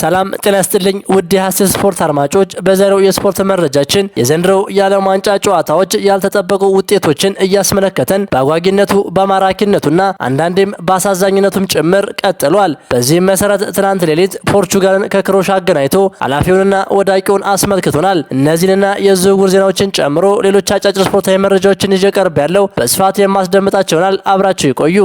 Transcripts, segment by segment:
ሰላም ጤና ይስጥልኝ ውድ የሐሴት ስፖርት አድማጮች፣ በዛሬው የስፖርት መረጃችን የዘንድሮው የዓለም ዋንጫ ጨዋታዎች ያልተጠበቁ ውጤቶችን እያስመለከተን በአጓጊነቱ በማራኪነቱና አንዳንዴም በአሳዛኝነቱም ጭምር ቀጥሏል። በዚህም መሰረት ትናንት ሌሊት ፖርቹጋልን ከክሮሻ አገናኝቶ አላፊውንና ወዳቂውን አስመልክቶናል። እነዚህንና የዝውውር ዜናዎችን ጨምሮ ሌሎች አጫጭር ስፖርታዊ መረጃዎችን ይዤ ቀርብ ያለው በስፋት የማስደምጣቸው ይሆናል። አብራችሁ ይቆዩ።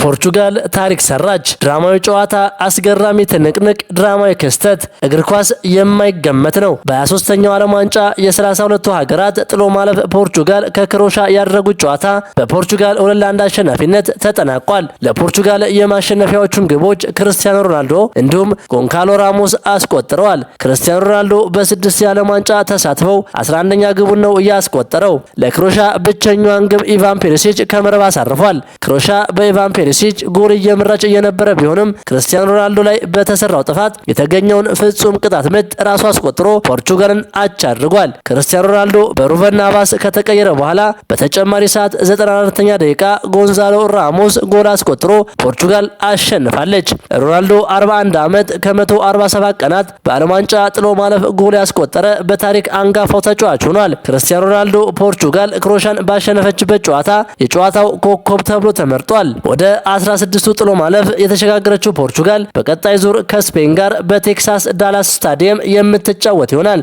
ፖርቹጋል ታሪክ ሰራች። ድራማዊ ጨዋታ፣ አስገራሚ ትንቅንቅ፣ ድራማዊ ክስተት። እግር ኳስ የማይገመት ነው። በ23ኛው ዓለም ዋንጫ የ32ቱ ሀገራት ጥሎ ማለፍ ፖርቹጋል ከክሮሻ ያደረጉት ጨዋታ በፖርቹጋል 2-1 አሸናፊነት ተጠናቋል። ለፖርቹጋል የማሸነፊያዎቹን ግቦች ክርስቲያኖ ሮናልዶ እንዲሁም ጎንካሎ ራሞስ አስቆጥረዋል። ክርስቲያኖ ሮናልዶ በ6 የዓለም ዋንጫ ተሳትፈው 11ኛ ግቡን ነው ያስቆጠረው። ለክሮሻ ብቸኛዋን ግብ ኢቫን ፔሪሲች ከመረብ አሳርፏል። ክሮሻ በኢቫን ፔሪሲች ጎል እየመራች የነበረ ቢሆንም ክርስቲያኖ ሮናልዶ ላይ በተሰራው ጥፋት የተገኘውን ፍጹም ቅጣት ምት ራሱ አስቆጥሮ ፖርቹጋልን አቻ አድርጓል። ክርስቲያኖ ሮናልዶ በሩቨን ናቫስ ከተቀየረ በኋላ በተጨማሪ ሰዓት 94ኛ ደቂቃ ጎንዛሎ ራሞስ ጎል አስቆጥሮ ፖርቹጋል አሸንፋለች። ሮናልዶ 41 ዓመት ከ147 ቀናት በዓለም ዋንጫ ጥሎ ማለፍ ጎል ያስቆጠረ በታሪክ አንጋፋው ተጫዋች ሆኗል። ክርስቲያኖ ሮናልዶ ፖርቹጋል ክሮሻን ባሸነፈችበት ጨዋታ የጨዋታው ኮከብ ተብሎ ተመርጧል። ወደ 16ቱ ጥሎ ማለፍ የተሸጋገረችው ፖርቹጋል በቀጣይ ዙር ከስፔን ጋር በቴክሳስ ዳላስ ስታዲየም የምትጫወት ይሆናል።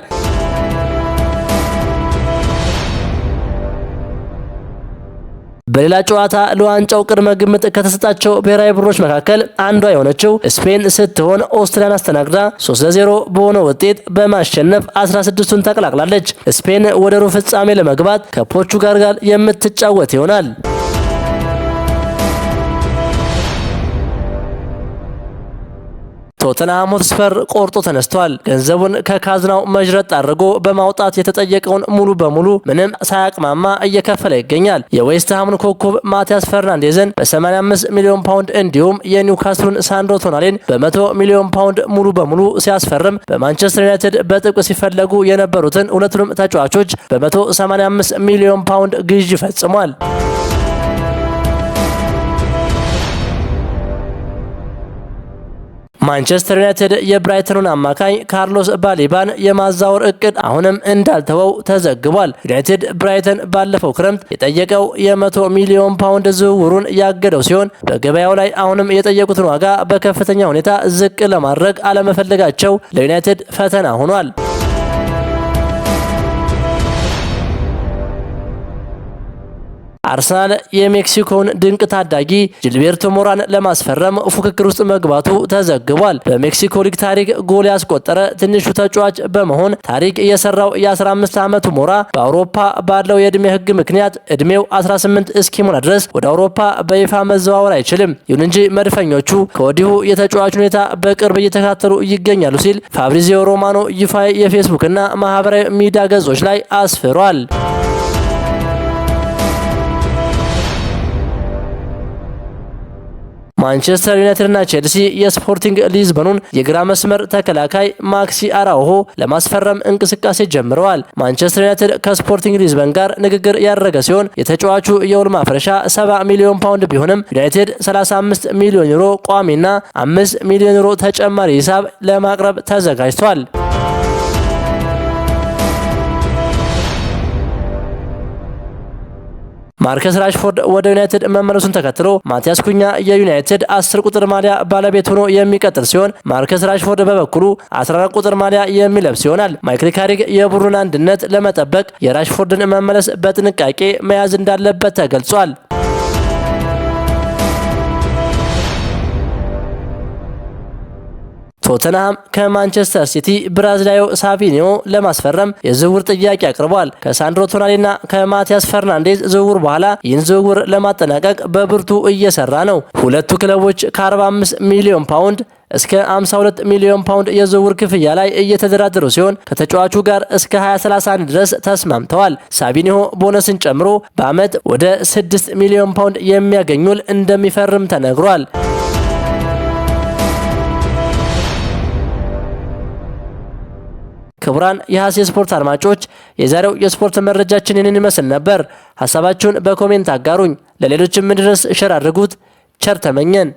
በሌላ ጨዋታ ለዋንጫው ቅድመ ግምት ከተሰጣቸው ብሔራዊ ቡድኖች መካከል አንዷ የሆነችው ስፔን ስትሆን ኦስትሪያን አስተናግዳ 3-0 በሆነ ውጤት በማሸነፍ 16ቱን ተቀላቅላለች። ስፔን ወደ ሩብ ፍጻሜ ለመግባት ከፖርቹጋል ጋር የምትጫወት ይሆናል። ቶተንሃም ሆትስፐር ቆርጦ ተነስቷል። ገንዘቡን ከካዝናው መጅረጥ አድርጎ በማውጣት የተጠየቀውን ሙሉ በሙሉ ምንም ሳያቅማማ እየከፈለ ይገኛል። የዌስትሃምን ኮከብ ማቲያስ ፈርናንዴዝን በ85 ሚሊዮን ፓውንድ እንዲሁም የኒውካስሉን ሳንድሮ ቶናሊን በ100 ሚሊዮን ፓውንድ ሙሉ በሙሉ ሲያስፈርም በማንቸስተር ዩናይትድ በጥብቅ ሲፈለጉ የነበሩትን ሁለቱንም ተጫዋቾች በ185 ሚሊዮን ፓውንድ ግዢ ፈጽሟል። ማንቸስተር ዩናይትድ የብራይተኑን አማካኝ ካርሎስ ባሌባን የማዛወር እቅድ አሁንም እንዳልተወው ተዘግቧል። ዩናይትድ ብራይተን ባለፈው ክረምት የጠየቀው የ100 ሚሊዮን ፓውንድ ዝውውሩን ያገደው ሲሆን በገበያው ላይ አሁንም የጠየቁትን ዋጋ በከፍተኛ ሁኔታ ዝቅ ለማድረግ አለመፈለጋቸው ለዩናይትድ ፈተና ሆኗል። አርሰናል የሜክሲኮውን ድንቅ ታዳጊ ጂልቤርቶ ሞራን ለማስፈረም ፉክክር ውስጥ መግባቱ ተዘግቧል። በሜክሲኮ ሊግ ታሪክ ጎል ያስቆጠረ ትንሹ ተጫዋች በመሆን ታሪክ የሰራው የ15 ዓመቱ ሞራ በአውሮፓ ባለው የዕድሜ ሕግ ምክንያት ዕድሜው 18 እስኪሞላ ድረስ ወደ አውሮፓ በይፋ መዘዋወር አይችልም። ይሁን እንጂ መድፈኞቹ ከወዲሁ የተጫዋች ሁኔታ በቅርብ እየተከታተሉ ይገኛሉ ሲል ፋብሪዚዮ ሮማኖ ይፋ የፌስቡክ እና ማህበራዊ ሚዲያ ገጾች ላይ አስፍሯል። ማንቸስተር ዩናይትድ እና ቼልሲ የስፖርቲንግ ሊዝበኑን የግራ መስመር ተከላካይ ማክሲ አራውሆ ለማስፈረም እንቅስቃሴ ጀምረዋል። ማንቸስተር ዩናይትድ ከስፖርቲንግ ሊዝበን ጋር ንግግር ያደረገ ሲሆን የተጫዋቹ የውል ማፍረሻ 70 ሚሊዮን ፓውንድ ቢሆንም ዩናይትድ 35 ሚሊዮን ዩሮ ቋሚና 5 ሚሊዮን ዩሮ ተጨማሪ ሂሳብ ለማቅረብ ተዘጋጅቷል። ማርከስ ራሽፎርድ ወደ ዩናይትድ መመለሱን ተከትሎ ማቲያስ ኩኛ የዩናይትድ 10 ቁጥር ማሊያ ባለቤት ሆኖ የሚቀጥል ሲሆን ማርከስ ራሽፎርድ በበኩሉ 14 ቁጥር ማሊያ የሚለብስ ይሆናል። ማይክል ካሪክ የቡድኑን አንድነት ለመጠበቅ የራሽፎርድን መመለስ በጥንቃቄ መያዝ እንዳለበት ተገልጿል። ቶተንሃም ከማንቸስተር ሲቲ ብራዚላዊው ሳቪኒዮ ለማስፈረም የዝውውር ጥያቄ አቅርቧል። ከሳንድሮ ቶናሊና ከማቲያስ ፈርናንዴዝ ዝውውር በኋላ ይህን ዝውውር ለማጠናቀቅ በብርቱ እየሰራ ነው። ሁለቱ ክለቦች ከ45 ሚሊዮን ፓውንድ እስከ 52 ሚሊዮን ፓውንድ የዝውውር ክፍያ ላይ እየተደራደሩ ሲሆን ከተጫዋቹ ጋር እስከ 2031 ድረስ ተስማምተዋል። ሳቪኒዮ ቦነስን ጨምሮ በዓመት ወደ 6 ሚሊዮን ፓውንድ የሚያገኝ ውል እንደሚፈርም ተነግሯል። ክቡራን የሐሴ ስፖርት አድማጮች የዛሬው የስፖርት መረጃችን ይህንን ይመስል ነበር። ሐሳባችሁን በኮሜንት አጋሩኝ። ለሌሎችም እንዲደርስ ሼር አድርጉት። ቸር ተመኘን።